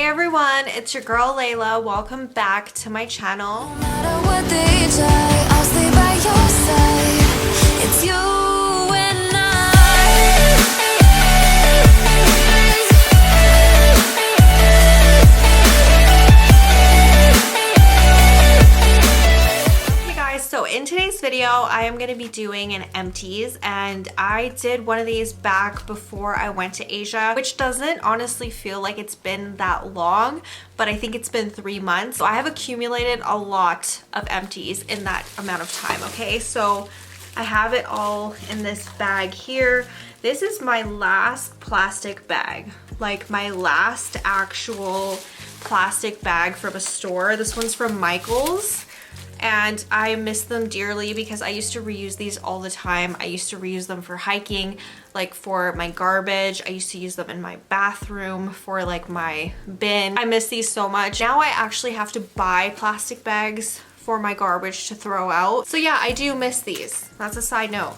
everyone, it's your girl Layla. Welcome back to my channel. No matter what they try, I'll stay by your side. It's you and Hey guys, so in today's video, I am going to be doing an empties, and I did one of these back before I went to Asia, which doesn't honestly feel like it's been that long, but I think it's been 3 months. So I have accumulated a lot of empties in that amount of time, okay? So I have it all in this bag here. This is my last plastic bag, like my last actual plastic bag from a store. This one's from Michael's. And I miss them dearly because I used to reuse these all the time. I used to reuse them for hiking, like for my garbage. I used to use them in my bathroom for like my bin. I miss these so much. Now I actually have to buy plastic bags for my garbage to throw out. So yeah, I do miss these. That's a side note.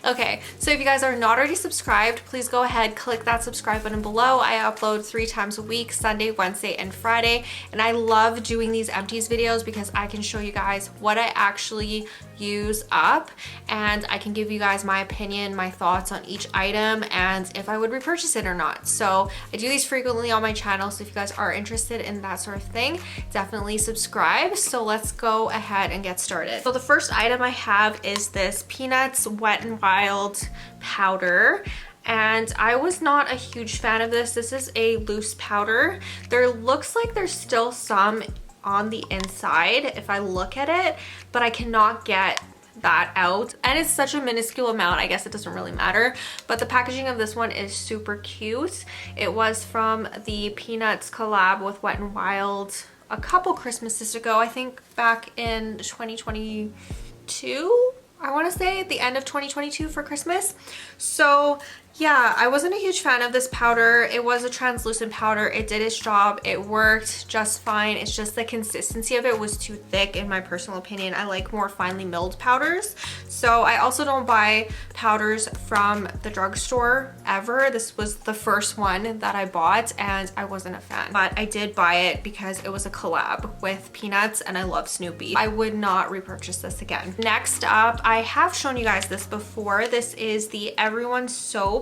Okay, so if you guys are not already subscribed, please go ahead, click that subscribe button below. I upload 3 times a week, Sunday, Wednesday, and Friday. And I love doing these empties videos because I can show you guys what I actually use up, and I can give you guys my opinion, my thoughts on each item, and if I would repurchase it or not. So I do these frequently on my channel, so if you guys are interested in that sort of thing, definitely subscribe. So let's go ahead and get started. So the first item I have is this Peanuts Wet n Wild powder. And I was not a huge fan of this. This is a loose powder. There looks like there's still some on the inside if I look at it, but I cannot get that out, and it's such a minuscule amount. I guess it doesn't really matter, but the packaging of this one is super cute. It was from the Peanuts collab with Wet n Wild a couple Christmases ago, I think back in 2022, I want to say at the end of 2022 for Christmas. So yeah, I wasn't a huge fan of this powder. It was a translucent powder. It did its job. It worked just fine. It's just the consistency of it was too thick in my personal opinion. I like more finely milled powders. So I also don't buy powders from the drugstore ever. This was the first one that I bought and I wasn't a fan. But I did buy it because it was a collab with Peanuts and I love Snoopy. I would not repurchase this again. Next up, I have shown you guys this before. This is the Everyone Soap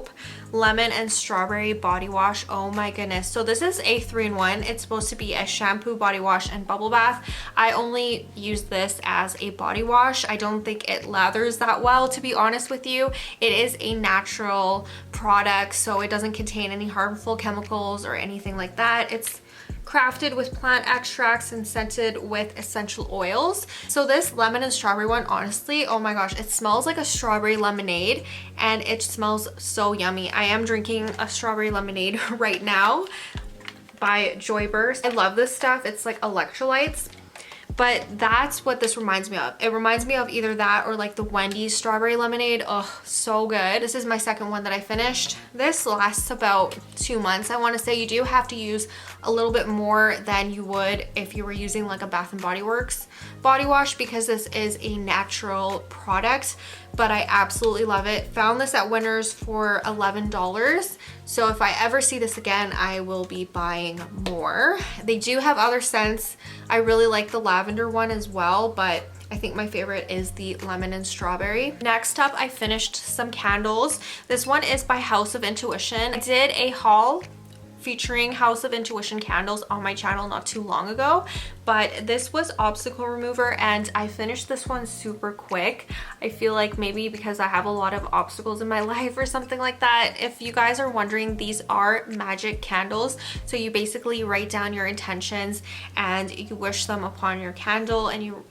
lemon and strawberry body wash. Oh my goodness. So this is a 3-in-1. It's supposed to be a shampoo, body wash, and bubble bath. I only use this as a body wash. I don't think it lathers that well, to be honest with you. It is a natural product, so it doesn't contain any harmful chemicals or anything like that. It's crafted with plant extracts and scented with essential oils. So this lemon and strawberry one, honestly, oh my gosh, it smells like a strawberry lemonade and it smells so yummy. I am drinking a strawberry lemonade right now by Joyburst. I love this stuff. It's like electrolytes. But that's what this reminds me of. It reminds me of either that or like the Wendy's strawberry lemonade. Oh, so good. This is my second one that I finished. This lasts about 2 months. I want to say you do have to use a little bit more than you would if you were using like a Bath and Body Works body wash because this is a natural product, but I absolutely love it. Found this at Winners for $11. So if I ever see this again, I will be buying more. They do have other scents. I really like the lavender one as well, but I think my favorite is the lemon and strawberry. Next up, I finished some candles. This one is by House of Intuition. I did a haul featuring House of Intuition candles on my channel not too long ago, but this was obstacle remover and I finished this one super quick. I feel like maybe because I have a lot of obstacles in my life or something like that. If you guys are wondering, these are magic candles. So you basically write down your intentions and you wish them upon your candle and you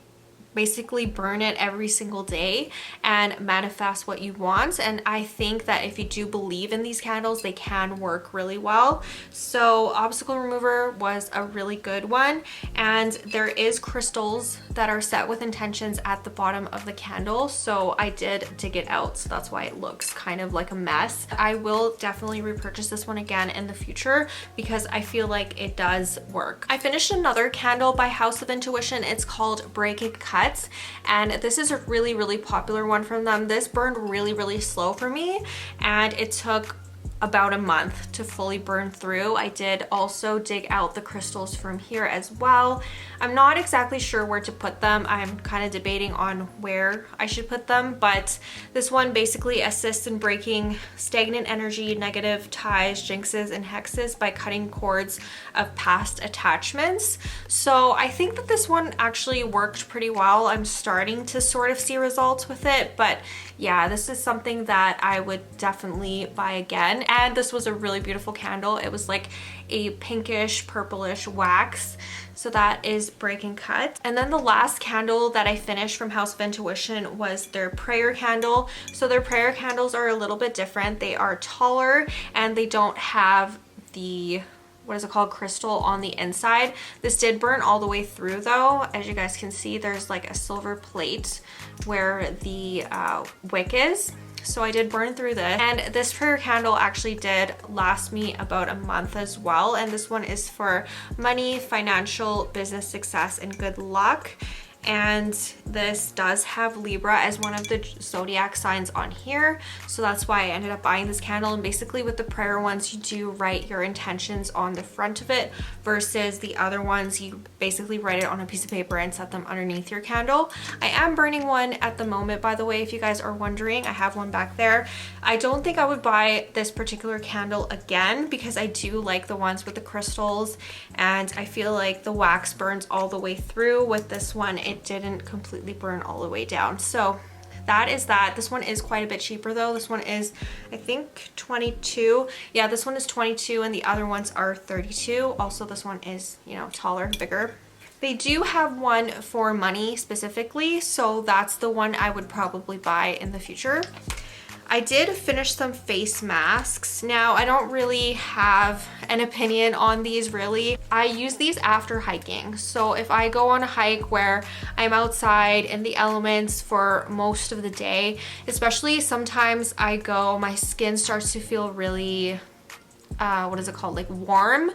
basically burn it every single day and manifest what you want. And I think that if you do believe in these candles, they can work really well. So obstacle remover was a really good one, and there is crystals that are set with intentions at the bottom of the candle, so I did dig it out, so that's why it looks kind of like a mess. I will definitely repurchase this one again in the future because I feel like it does work. I finished another candle by House of Intuition. It's called Break It Cut, and this is a really popular one from them. This burned really slow for me, and it took about a month to fully burn through. I did also dig out the crystals from here as well. I'm not exactly sure where to put them. I'm kind of debating on where I should put them, but this one basically assists in breaking stagnant energy, negative ties, jinxes, and hexes by cutting cords of past attachments. So I think that this one actually worked pretty well. I'm starting to sort of see results with it, but yeah, this is something that I would definitely buy again. And this was a really beautiful candle. It was like a pinkish purplish wax. So that is Break and Cut. And then the last candle that I finished from House of Intuition was their prayer candle. So their prayer candles are a little bit different. They are taller and they don't have the, what is it called, crystal on the inside. This did burn all the way through though. As you guys can see, there's like a silver plate where the wick is. So I did burn through this, and this prayer candle actually did last me about a month as well. And this one is for money, financial, business success, and good luck. And this does have Libra as one of the zodiac signs on here, so that's why I ended up buying this candle. And basically with the prayer ones, you do write your intentions on the front of it, versus the other ones you basically write it on a piece of paper and set them underneath your candle. I am burning one at the moment, by the way, if you guys are wondering. I have one back there. I don't think I would buy this particular candle again because I do like the ones with the crystals, and I feel like the wax burns all the way through. With this one, it didn't completely burn all the way down. So that is that. This one is quite a bit cheaper though. This one is, I think, 22. Yeah, this one is 22 and the other ones are 32. Also, this one is, you know, taller, bigger. They do have one for money specifically, so that's the one I would probably buy in the future. I did finish some face masks. Now, I don't really have an opinion on these really. I use these after hiking. So if I go on a hike where I'm outside in the elements for most of the day, especially sometimes my skin starts to feel really, what is it called? Like warm.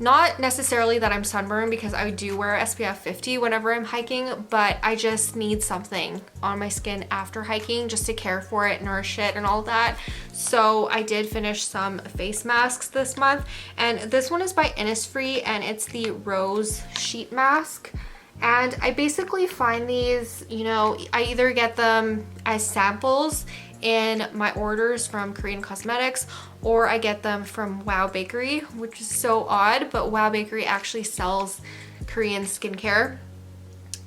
Not necessarily that I'm sunburned because I do wear SPF 50 whenever I'm hiking, but I just need something on my skin after hiking just to care for it, nourish it, and all that. So I did finish some face masks this month, and this one is by Innisfree and it's the Rose Sheet Mask. And I basically find these, you know, I either get them as samples in my orders from Korean Cosmetics, or I get them from Wow Bakery, which is so odd, but Wow Bakery actually sells Korean skincare.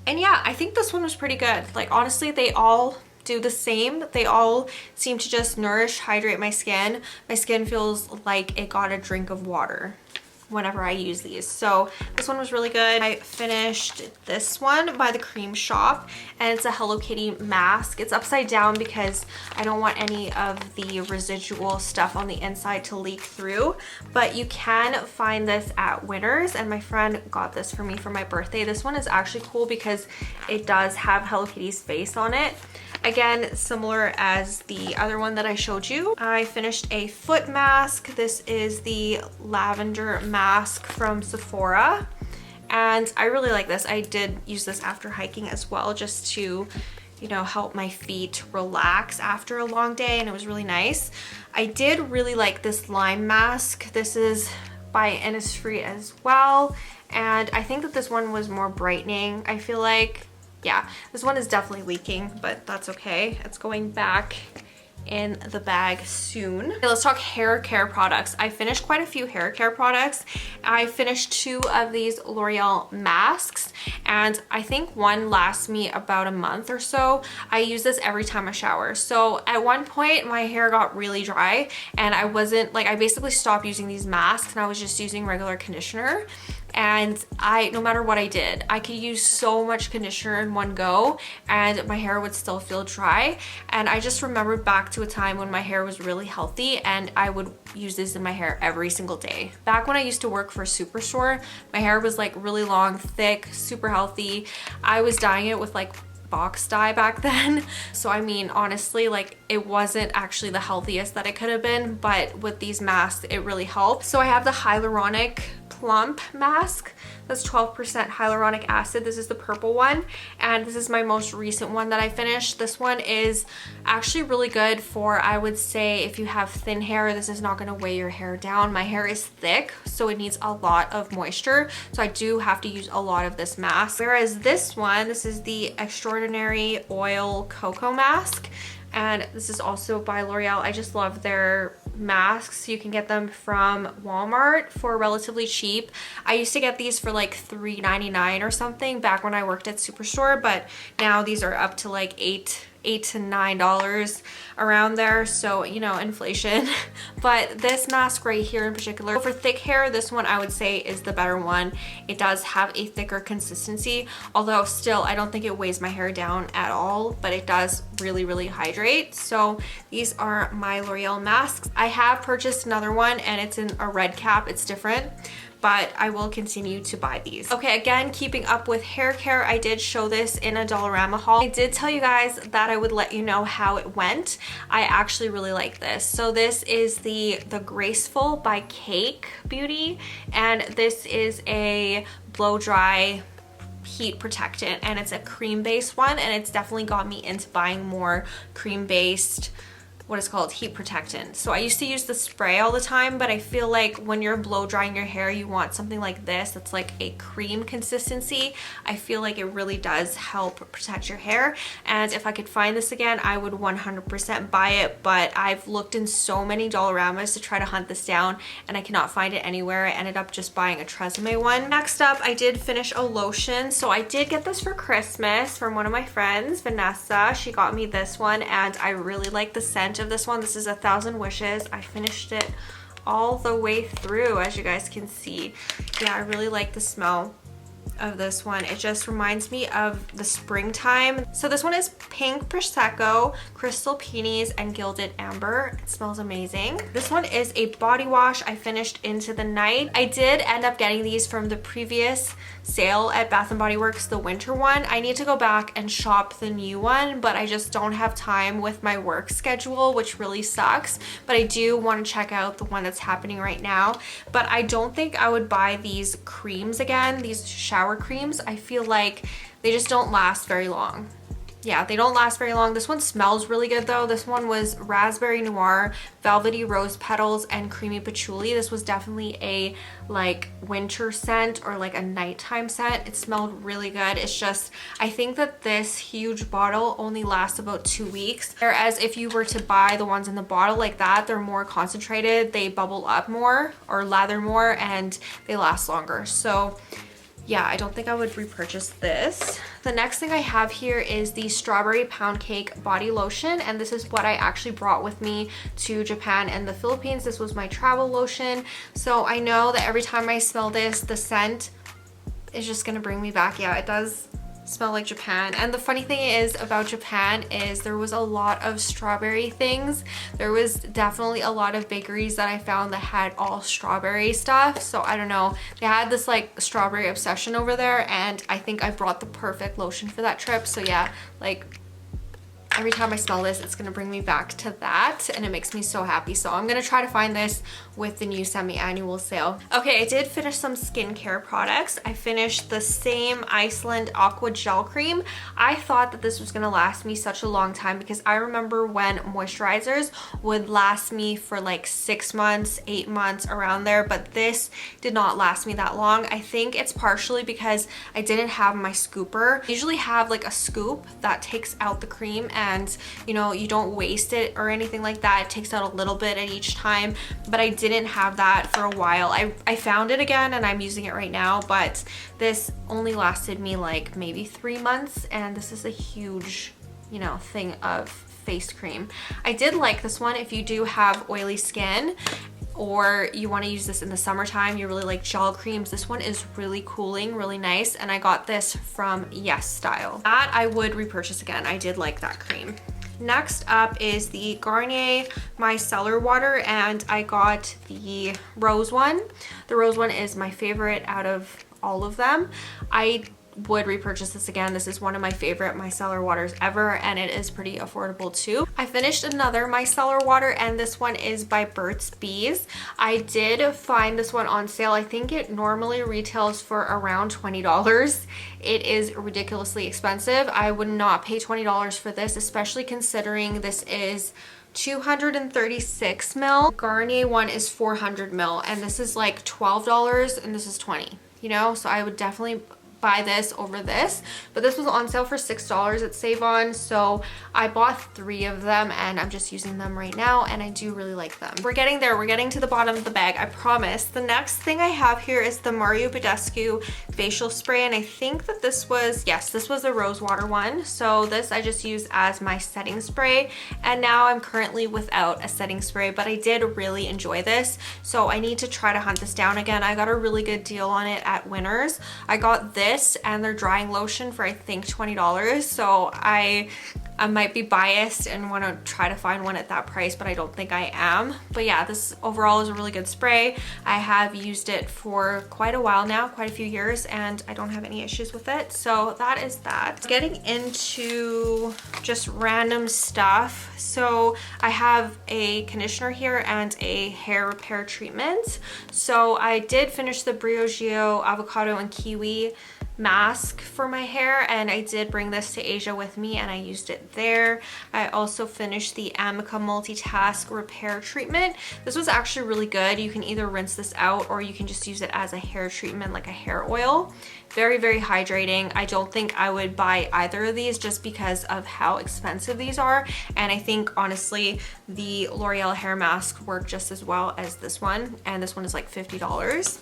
And yeah, I think this one was pretty good. Like, honestly, they all do the same. They all seem to just nourish, hydrate my skin. My skin feels like it got a drink of water whenever I use these. So this one was really good. I finished this one by the Cream Shop, and it's a Hello Kitty mask. It's upside down because I don't want any of the residual stuff on the inside to leak through, but you can find this at Winners, and my friend got this for me for my birthday. This one is actually cool because it does have Hello Kitty's face on it. Again, similar as the other one that I showed you. I finished a foot mask. This is the lavender mask from Sephora, and I really like this. I did use this after hiking as well, just to, you know, help my feet relax after a long day, and it was really nice. I did really like this lime mask. This is by Innisfree as well, and I think that this one was more brightening. I feel like, yeah, this one is definitely leaking, but that's okay. It's going back in the bag soon. Okay, let's talk hair care products. I finished quite a few hair care products. I finished 2 of these L'Oreal masks, and I think one lasts me about a month or so. I use this every time I shower. So at one point my hair got really dry, and I basically stopped using these masks and I was just using regular conditioner. And no matter what I did, I could use so much conditioner in one go and my hair would still feel dry. And I just remembered back to a time when my hair was really healthy and I would use this in my hair every single day. Back when I used to work for Superstore, my hair was like really long, thick, super healthy. I was dyeing it with like box dye back then. So I mean, honestly, like it wasn't actually the healthiest that it could have been, but with these masks, it really helps. So I have the hyaluronic plump mask. That's 12% hyaluronic acid. This is the purple one, and this is my most recent one that I finished. This one is actually really good for, I would say, if you have thin hair, this is not going to weigh your hair down. My hair is thick, so it needs a lot of moisture, so I do have to use a lot of this mask. Whereas this one, this is the Extraordinary Oil Cocoa Mask, and this is also by L'Oreal. I just love their masks. You can get them from Walmart for relatively cheap. I used to get these for like $3.99 or something back when I worked at Superstore, but now these are up to like $8 to $9 around there, so you know, inflation. But this mask right here in particular, for thick hair, this one I would say is the better one. It does have a thicker consistency, although still I don't think it weighs my hair down at all, but it does really hydrate. So these are my L'Oreal masks. I have purchased another one and it's in a red cap. It's different, but I will continue to buy these. Okay, again, keeping up with hair care, I did show this in a Dollarama haul. I did tell you guys that I would let you know how it went. I actually really like this. So this is the Graceful by Cake Beauty, and this is a blow dry heat protectant, and it's a cream based one, and it's definitely got me into buying more cream based, what is called, heat protectant. So I used to use the spray all the time, but I feel like when you're blow drying your hair, you want something like this that's like a cream consistency. I feel like it really does help protect your hair, and if I could find this again, I would 100% buy it, but I've looked in so many Dollaramas to try to hunt this down and I cannot find it anywhere. I ended up just buying a Tresemme one. Next up, I did finish a lotion. So I did get this for Christmas from one of my friends, Vanessa. She got me this one and I really like the scent of this one. This is 1,000 Wishes. I finished it all the way through, as you guys can see. Yeah, I really like the smell of this one. It just reminds me of the springtime. So this one is Pink Prosecco, Crystal Peonies, and Gilded Amber. It smells amazing. This one is a body wash I finished Into the Night. I did end up getting these from the previous sale at Bath & Body Works, the winter one. I need to go back and shop the new one, but I just don't have time with my work schedule, which really sucks. But I do want to check out the one that's happening right now. But I don't think I would buy these creams again, these shower creams. I feel like they just don't last very long. Yeah, they don't last very long. This one smells really good though. This one was Raspberry Noir, Velvety Rose Petals, and Creamy Patchouli. This was definitely a like winter scent or like a nighttime scent. It smelled really good. It's just, I think that this huge bottle only lasts about 2 weeks. Whereas if you were to buy the ones in the bottle like that, they're more concentrated, they bubble up more or lather more, and they last longer. So yeah, I don't think I would repurchase this. The next thing I have here is the Strawberry Pound Cake Body Lotion, and this is what I actually brought with me to Japan and the Philippines. This was my travel lotion. So I know that every time I smell this, the scent is just gonna bring me back. Yeah, it does smell like Japan. And the funny thing is about Japan is there was a lot of strawberry things. There was definitely a lot of bakeries that I found that had all strawberry stuff. So I don't know, they had this like strawberry obsession over there, and I think I brought the perfect lotion for that trip. So yeah, like every time I smell this, it's gonna bring me back to that, and it makes me so happy. So I'm gonna try to find this with the new semi-annual sale. Okay, I did finish some skincare products. I finished the Same Iceland Aqua Gel Cream. I thought that this was gonna last me such a long time because I remember when moisturizers would last me for like 6 months, 8 months, around there, but this did not last me that long. I think it's partially because I didn't have my scooper. I usually have like a scoop that takes out the cream, and you know, you don't waste it or anything like that. It takes out a little bit at each time, but I didn't have that for a while. I found it again and I'm using it right now, but this only lasted me like maybe 3 months, and this is a huge, you know, thing of face cream. I did like this one if you do have oily skin or you want to use this in the summertime, you really like gel creams. This one is really cooling, really nice, and I got this from Yes Style. That I would repurchase again. I did like that cream. Next up is the Garnier Micellar Water, and I got the rose one. The rose one is my favorite out of all of them. I would repurchase this again. This is one of my favorite micellar waters ever, and it is pretty affordable too. I finished another micellar water, and this one is by Burt's Bees. I did find this one on sale. I think it normally retails for around $20. It is ridiculously expensive. I would not pay $20 for this, especially considering this is 236 mil. Garnier one is 400 mil, and this is like $12 and this is 20, you know? So I would definitely buy this over this, but this was on sale for $6 at Save On, so I bought 3 of them and I'm just using them right now, and I do really like them. We're getting there. We're getting to the bottom of the bag, I promise. The next thing I have here is the Mario Badescu facial spray, and I think that this was, yes, this was the rose water one. So this I just use as my setting spray, and now I'm currently without a setting spray, but I did really enjoy this, so I need to try to hunt this down again. I got a really good deal on it at Winners. I got this and their drying lotion for I think $20, so I might be biased and want to try to find one at that price, but I don't think I am. But yeah, this overall is a really good spray. I have used it for quite a while now, quite a few years, and I don't have any issues with it. So that is that. Getting into just random stuff. So I have a conditioner here and a hair repair treatment. So I did finish the Briogeo avocado and kiwi mask for my hair, and I did bring this to Asia with me and I used it there. I also finished the Amica multitask repair treatment. This was actually really good. You can either rinse this out or you can just use it as a hair treatment, like a hair oil. Very, very hydrating. I don't think I would buy either of these just because of how expensive these are, and I think honestly the L'Oreal hair mask work just as well as this one, and this one is like $50.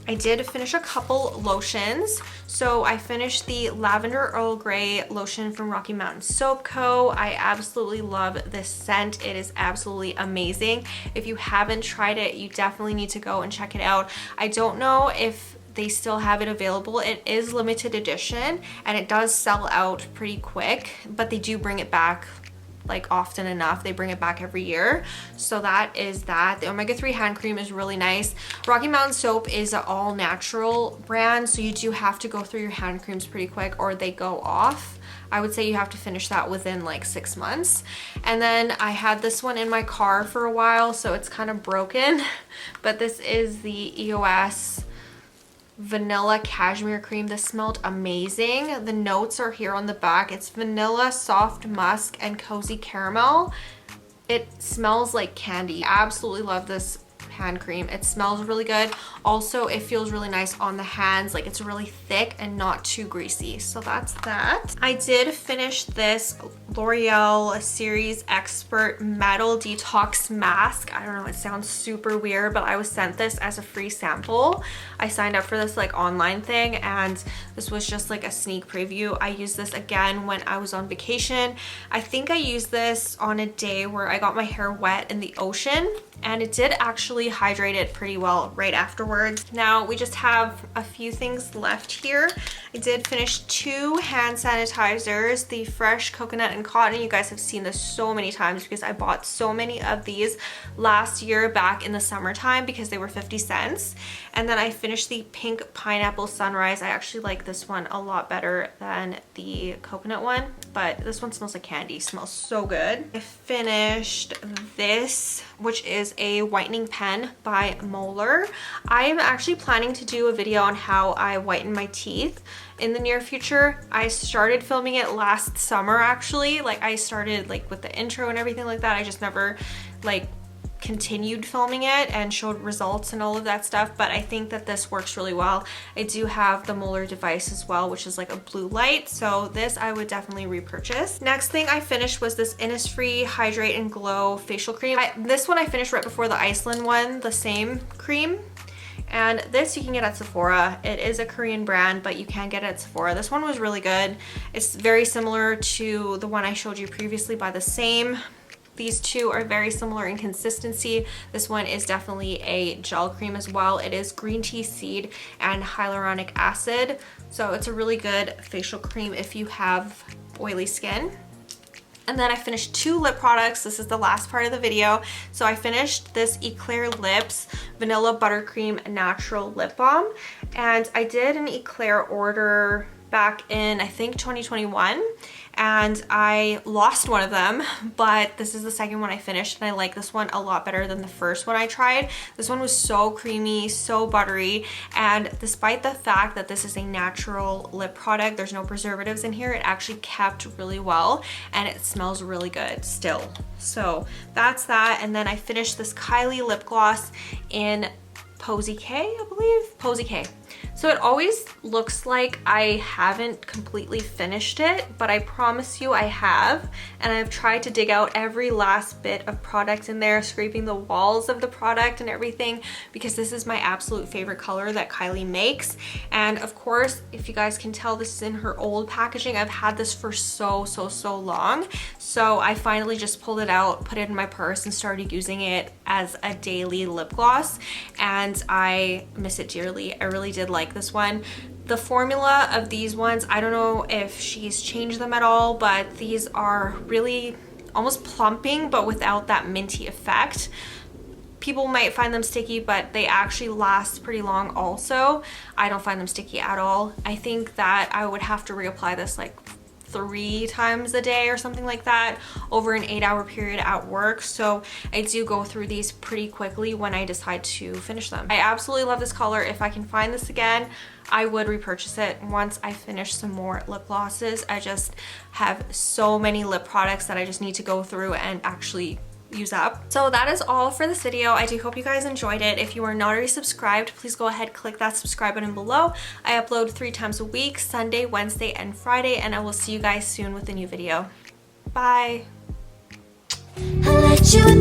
I did finish a couple lotions. So I finished the Lavender Earl Grey lotion from Rocky Mountain Soap Co. I absolutely love this scent. It is absolutely amazing. If you haven't tried it, you definitely need to go and check it out. I don't know if they still have it available. It is limited edition and it does sell out pretty quick, but they do bring it back like often enough. They bring it back every year. So that is that. The omega-3 hand cream is really nice. Rocky Mountain Soap is an all natural brand, so you do have to go through your hand creams pretty quick or they go off. I would say you have to finish that within like 6 months. And then I had this one in my car for a while, so it's kind of broken, but this is the EOS vanilla cashmere cream. This smelled amazing. The notes are here on the back. It's vanilla, soft musk, and cozy caramel. It smells like candy. I absolutely love this hand cream. It smells really good. Also, it feels really nice on the hands. Like it's really thick and not too greasy. So that's that. I did finish this L'Oreal Series Expert Metal Detox Mask. I don't know, it sounds super weird, but I was sent this as a free sample. I signed up for this like online thing, and this was just like a sneak preview. I used this again when I was on vacation. I think I used this on a day where I got my hair wet in the ocean, and it did actually hydrate it pretty well right afterwards. Now we just have a few things left here. I did finish 2 hand sanitizers, the Fresh Coconut and Cotton. You guys have seen this so many times because I bought so many of these last year back in the summertime because they were 50 cents. And then I finished the Pink Pineapple Sunrise. I actually like this one a lot better than the coconut one, but this one smells like candy. It smells so good. I finished this, which is a whitening pen by Molar. I am actually planning to do a video on how I whiten my teeth in the near future. I started filming it last summer actually. Like I started like with the intro and everything like that. I just never like continued filming it and showed results and all of that stuff, but I think that this works really well. I do have the Molar device as well, which is like a blue light, so this I would definitely repurchase. Next thing I finished was this Innisfree Hydrate and Glow facial cream. This one I finished right before the Iceland one, the same cream. And this you can get at Sephora. It is a Korean brand, but you can get it at Sephora. This one was really good. It's very similar to the one I showed you previously by the same. These two are very similar in consistency. This one is definitely a gel cream as well. It is green tea seed and hyaluronic acid. So it's a really good facial cream if you have oily skin. And then I finished 2 lip products. This is the last part of the video. So I finished this Eclair Lips Vanilla Buttercream Natural Lip Balm. And I did an Eclair order back in, I think, 2021. And I lost one of them, but this is the second one I finished, and I like this one a lot better than the first one I tried. This one was so creamy, so buttery, and despite the fact that this is a natural lip product, there's no preservatives in here, it actually kept really well, and it smells really good still. So that's that. And then I finished this Kylie lip gloss in Posy K, I believe. Posy K. So it always looks like I haven't completely finished it, but I promise you I have. And I've tried to dig out every last bit of product in there, scraping the walls of the product and everything, because this is my absolute favorite color that Kylie makes. And of course, if you guys can tell, this is in her old packaging. I've had this for so long. So I finally just pulled it out, put it in my purse, and started using it as a daily lip gloss. And I miss it dearly. I really did like this one. The formula of these ones, I don't know if she's changed them at all, but these are really almost plumping, but without that minty effect. People might find them sticky, but they actually last pretty long also. I don't find them sticky at all. I think that I would have to reapply this like 3 times a day or something like that over an 8-hour period at work. So I do go through these pretty quickly when I decide to finish them. I absolutely love this color. If I can find this again, I would repurchase it once I finish some more lip glosses. I just have so many lip products that I just need to go through and actually use up. So that is all for this video. I do hope you guys enjoyed it. If you are not already subscribed, please go ahead, click that subscribe button below. I upload 3 times a week, Sunday, Wednesday, and Friday, and I will see you guys soon with a new video. Bye. I let you